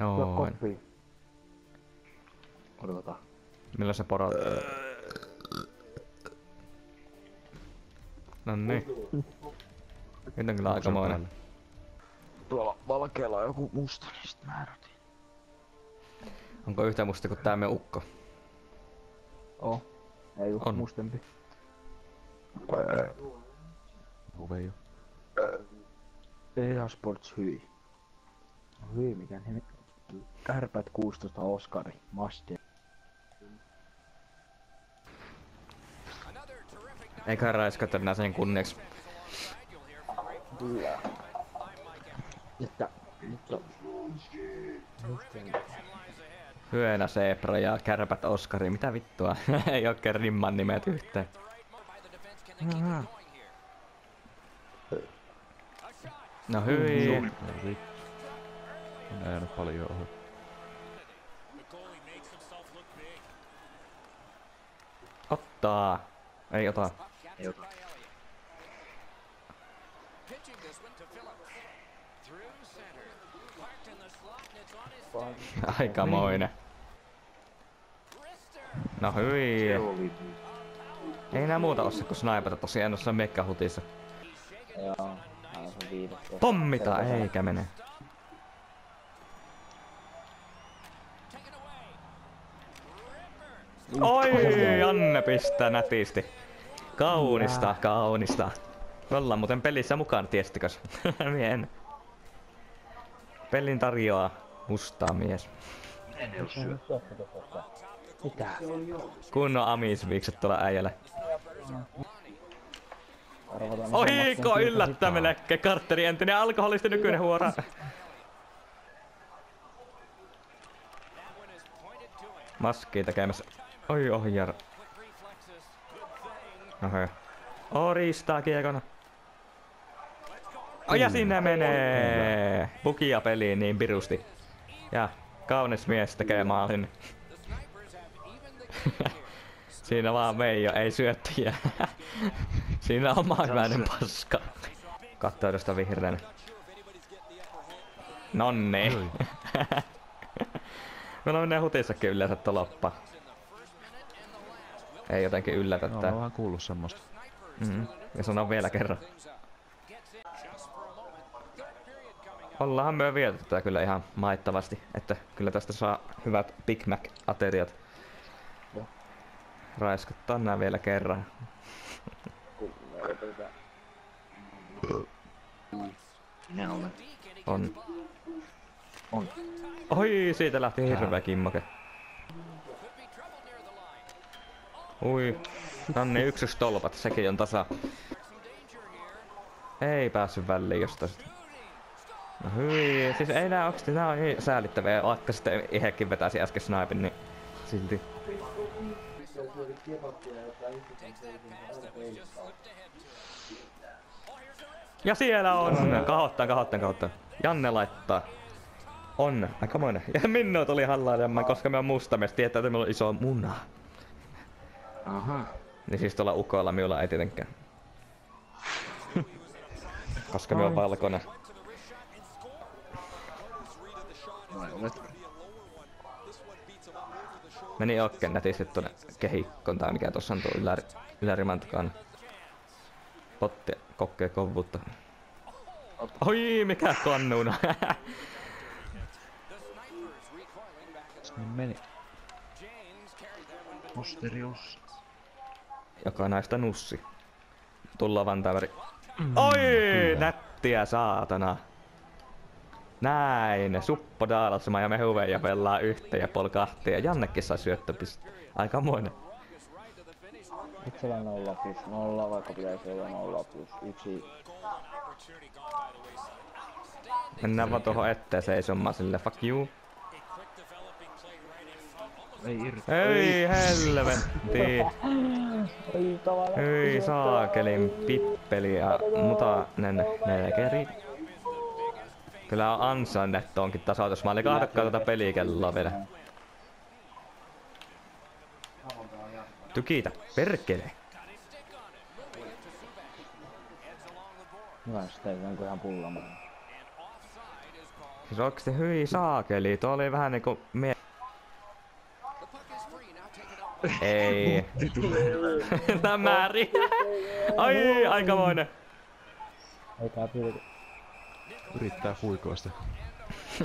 Noin. Koppi. Odota. Milloin se poro... No niin. Nyt on kyllä aikamoinen. Tuolla valkealla on joku musta, niin sit mä erotin. Onko yhtä musta kuin tää me ukko? Ei oo On. mustempi. Huveijo. EA Sports hyi. Hyi mikä nimi? Kärpät 16 Oskari. Mastia. Eikä raiskata enää sen kunniaksi. Kyllä. Mutta... Hyönä Zebra ja Kärpät Oskari, mitä vittua? Ei oikein rimman nimet yhteen. No hyi. On jäänyt paljon ohi. Ottaa. Ei ota. Ei ota. Aikamoinen. No hyi. Se oli. Ei nää muuta osaa kuin snaipata tosiaan noissa mekkahutissa. Joo. Aivan se viides. Pommita eikä mene. Oi, Janne pistää nätisti. Kaunista, kaunista. Me ollaan muuten pelissä mukaan, tiestikös? Mien. Pelin tarjoaa mustaa mies. En oo syö. Mitä? Kunnon amisviikset tuolla äijällä. Arvotaan Oiko yllättäminen, Carteri entinen alkoholisti nykyinen huora. Maskii tekemässä. Oi ohjar. Oho. Oristaa kiekona. Oh, ja sinne menee! Bukia peliin niin pirusti. Ja kaunis mies tekee maalin. Siinä vaan Veijo, ei syöttiä. Siinä on maailmainen paska. Kattoo tuosta vihreänä. Nonni. Meillä menee hutissakin yleensä toloppa. Ei jotenkin yllätä No, tää. on vähän kuullut semmoista. Ja sanon vielä kerran. Ollaanhan me vietetty tää kyllä ihan maittavasti, että kyllä tästä saa hyvät Big Mac-ateriat. Raiskuttaa nää vielä kerran. Minä olen. On. On. Oi, siitä lähti hirveä kimmoke. Ui. Nonni yksi tolpat, sekin on tasa. Ei päässyt väliin jostain. No hyi, siis ei nää oikeesti, nää on niin säälittäviä, vaikka sitten itsekin vetäisi äsken snipin, niin silti. Ja siellä on! Kahottaan. Janne laittaa. On, aikamoinen. Ja Minno tuli hallailemaan, koska me on mustamies, tietää, että meillä on iso muna. Aha. Niin siis tuolla ukoilla minulla ei tietenkään. Koska me on valkoinen. Vai olet? Meni oikein nätisti tuonne kehikkoon tai mikä tossa on tuo yläriman takana. Potti kokkee kovuutta. Oi, mikä kannuna! Niin meni. Posterius. Joka näistä nussi. Tullaan vantaväri. Oi, nättiä saatana. Näin, Suppo Daalasma ja me Huveja pelaa yhteen ja polkahtia. Jannekin sai syöttöpiste. Aikamoinen. Itsellä 0+0, vaikka pitäisi olla 0+1. Mennään vaan tuohon eteen seisomaan sille fuck you. Ei irti. Ei helvetti. Hyi saakelin pippeli ja mutanen nelkeri. Kyllä on ansainnettu onkin tasoitus. Mä olin kahdokkaan tätä pelikelloa vielä. Tykitä, perkele. Hyvä, sitä ei ihan pullamaan. Siis oikeesti hyi saakeli, tuo oli vähän niinku Ei. Tämäri. Ai, aikamoinen. Ei tää pilku. Yrittää fuikoista.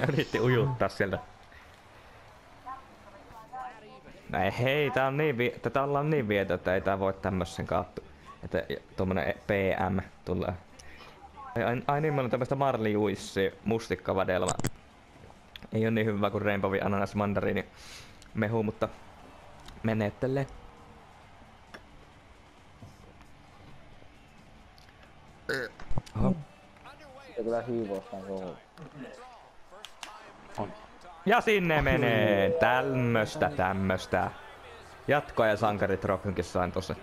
Yritti ujuttaa sieltä. No ei, hei, tää on niin tätä ollaan niin vietä, että ei tää voi tämmösen kaattu. Että tommonen PM tulee. Ai niin, meillä on tämmöstä marlijuissi mustikkavadelma. Ei oo niin hyvä kuin Rainbowi ananas mandariini mehu, mutta menettelee. Oho. Se kyllä hiivostaan kohdalla. On. Ja sinne menee! Tämmöstä. Jatkoa ja sankarit Rockynkin sain tossa.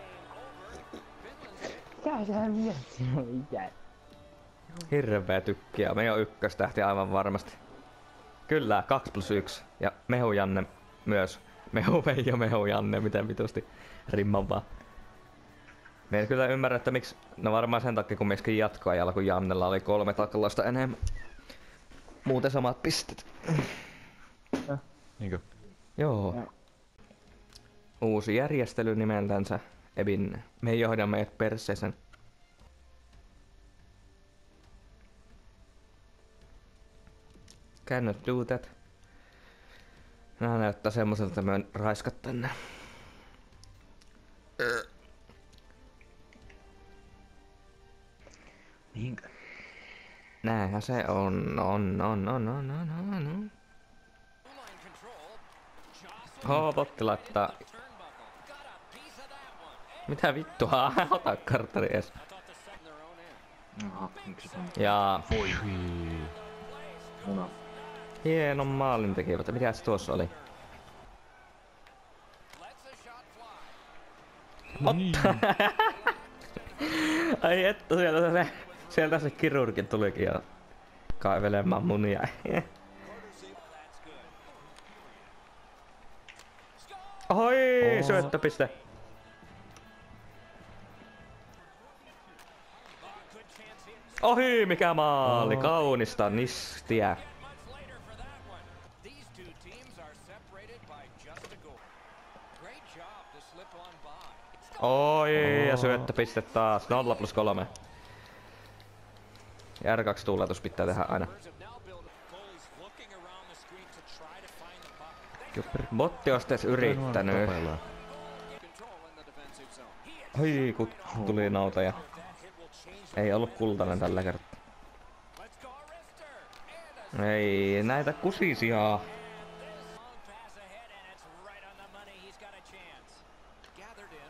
Mikä sä miettii? Mikä? Hirveä tykkiä. Me on ykköstähti aivan varmasti. Kyllä, 2+1. Ja Mehu Janne myös. Mehu Veijo, Mehu Janne, miten vitusti rimman vaan. Me en kyllä ymmärrä, että miksi. No varmaan sen takia, kun meskin jatkoajalla, kun Jannella oli 3 taklausta enemmän. Muuten samat pistet. Niinkö? Joo. Uusi järjestely nimeltänsä Ebin. Me johdamme meidät perseesen. Cannot do that. Nää näyttää semmoselta, että me raiskat tänne. Niinkö? Näinhän se on. Botti laittaa. Mitä vittua? Ota karttari ees. Aha, miksi se on? Ja Muna. hienon maalin tekivät. Mitäs tuossa oli? Niin. Ai että sieltä se kirurgi tulikin ja kaivelemaan munia. Oi, syöttöpiste. Ohi, mikä maali, kaunista nistiä. Oi, ja syöttöpiste taas, 0+3. Ja R2 tuuletus pitää tehdä aina. Botti olisi edes yrittänyt. Oi, kun tuli nauta ja ei ollut kultainen tällä kertaa. Ei näitä kusisia.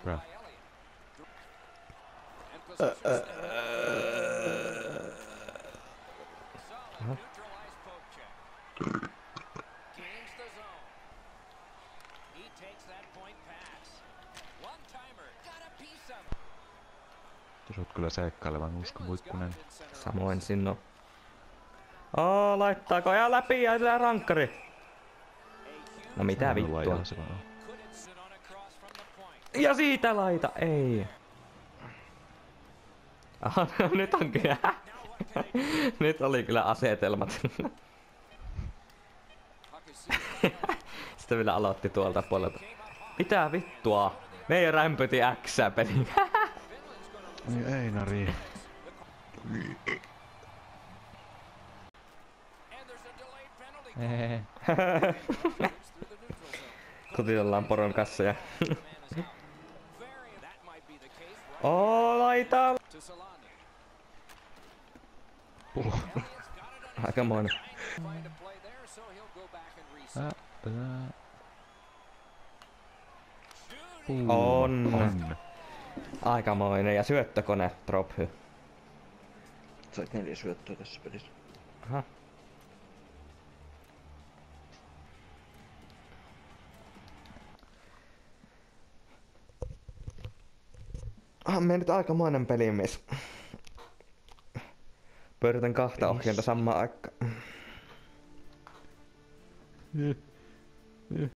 Bra. Jos oot kyllä seikkailevan Usko Muikkunen. Samoin sinno. Laittaako ja läpi ja tää rankkari? No mitä vittua? Ja siitä laita, ei. Aha, no, nyt on kyllä. Nyt oli kyllä asetelmat. Sitten vielä aloitti tuolta puolelta. Mitä vittua? Me rämpöti Xää peli. Niin Einari. Kutitellaan poron kanssa ja... laita! Aikamoinen. On. Aikamoinen ja syöttökone Trophy. Sait 4 syöttöä tässä pelissä. Aha. Me nyt aikamoinen pelimies. Pyöritän 2 ohjainta samaan aikaan.